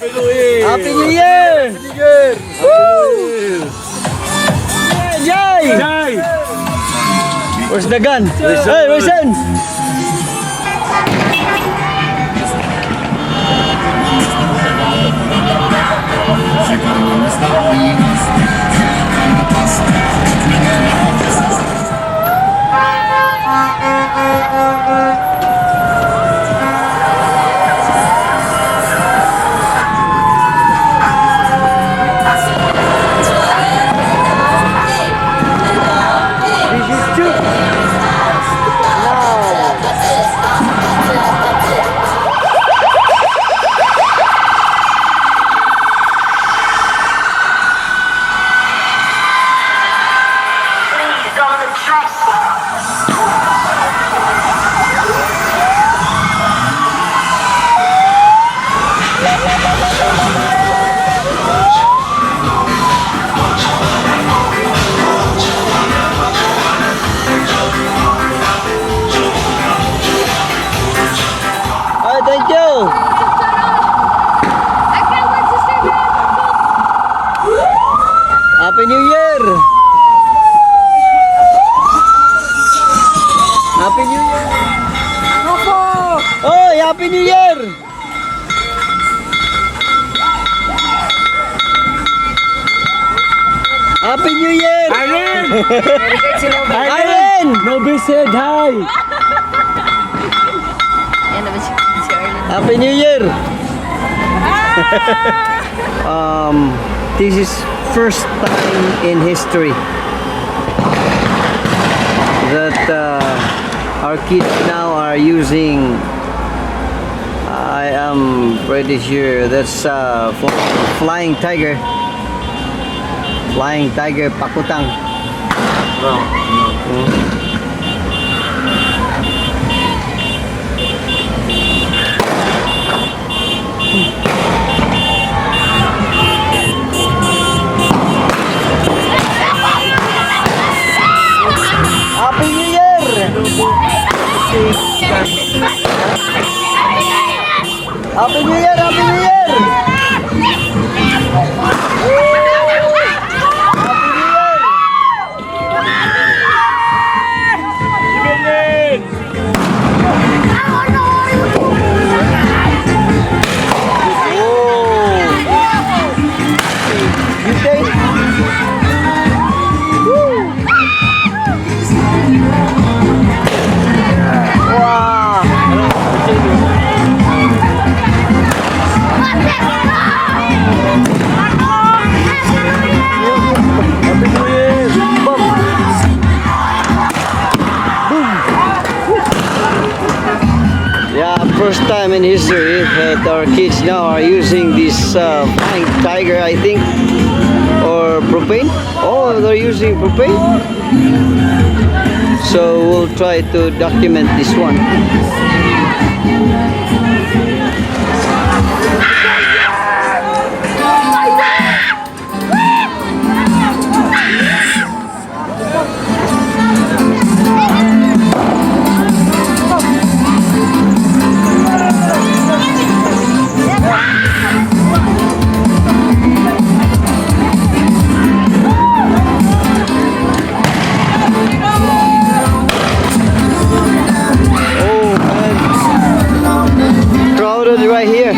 Happy New Year! Woo! Jai! Jai! Where's the gun? Hey, where's it? Thank you. I can't wait to see that. Happy New Year. Happy New Year. Novo. Oh, Happy New Year. Happy New Year. Irene! Irene. Novo said hi! Yan naman si Arlen. Happy New Year. This is first time in history that our kids now are using. I am pretty sure that's flying tiger. Flying tiger pakutang. Happy New Year! Happy New Year! Happy New Year! You take? Wow! Yeah, first time in history that our kids now are using this flying tiger, I think, or propane. Oh, they're using propane. So we'll try to document this one. Right here.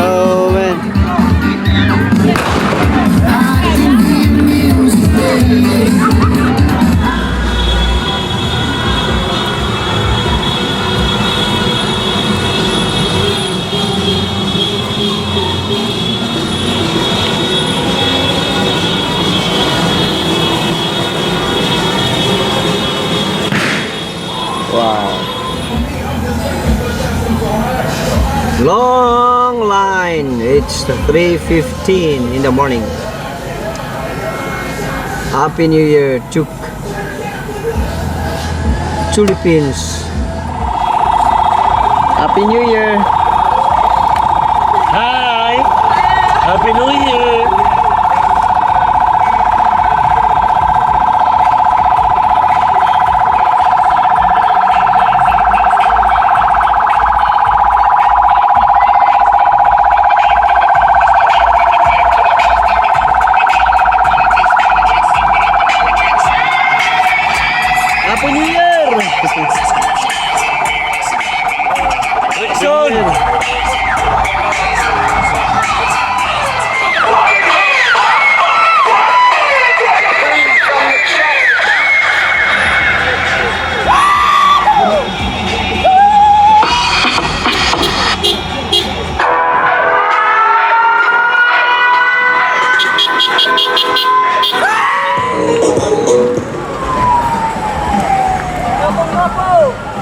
Oh man. Long line. It's 3:15 in the morning. Happy New Year, Chuuk. Philippines. Happy New Year! Hi! Happy New Year! Happy New Year! Rickson!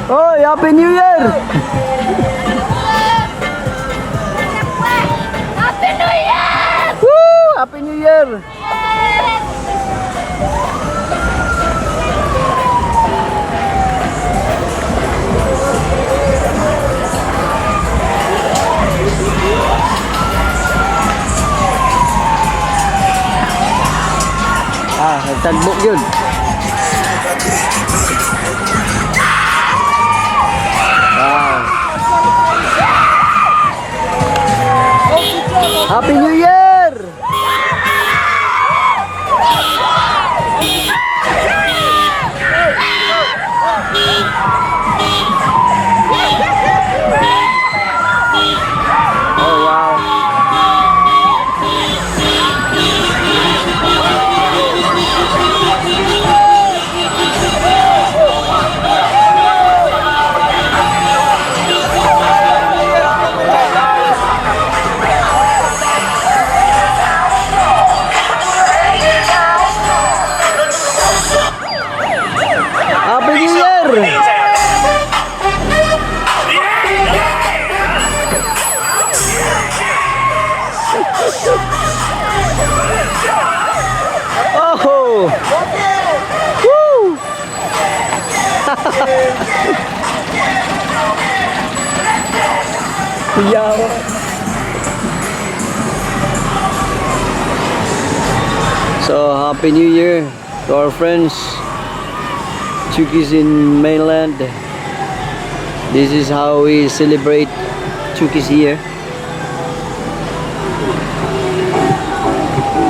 Hoy, Happy New Year! Happy New Year! Woo! Happy New Year! Nagtagbok yun. Wow. Happy New Year! Oh wow. Happy New Year! Oh! Woo! Yawa. So, Happy New Year to our friends. Chuuk is in mainland. This is how we celebrate Chuuk is here.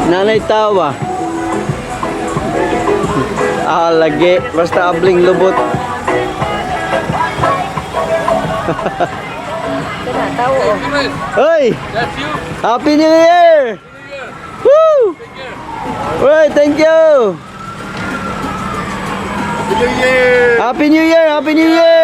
Nanay tawa. Lagi. Basta abling lubot. Hoy! Happy New Year! Woo! Alright, thank you! New Year! Happy New Year! Happy New Year!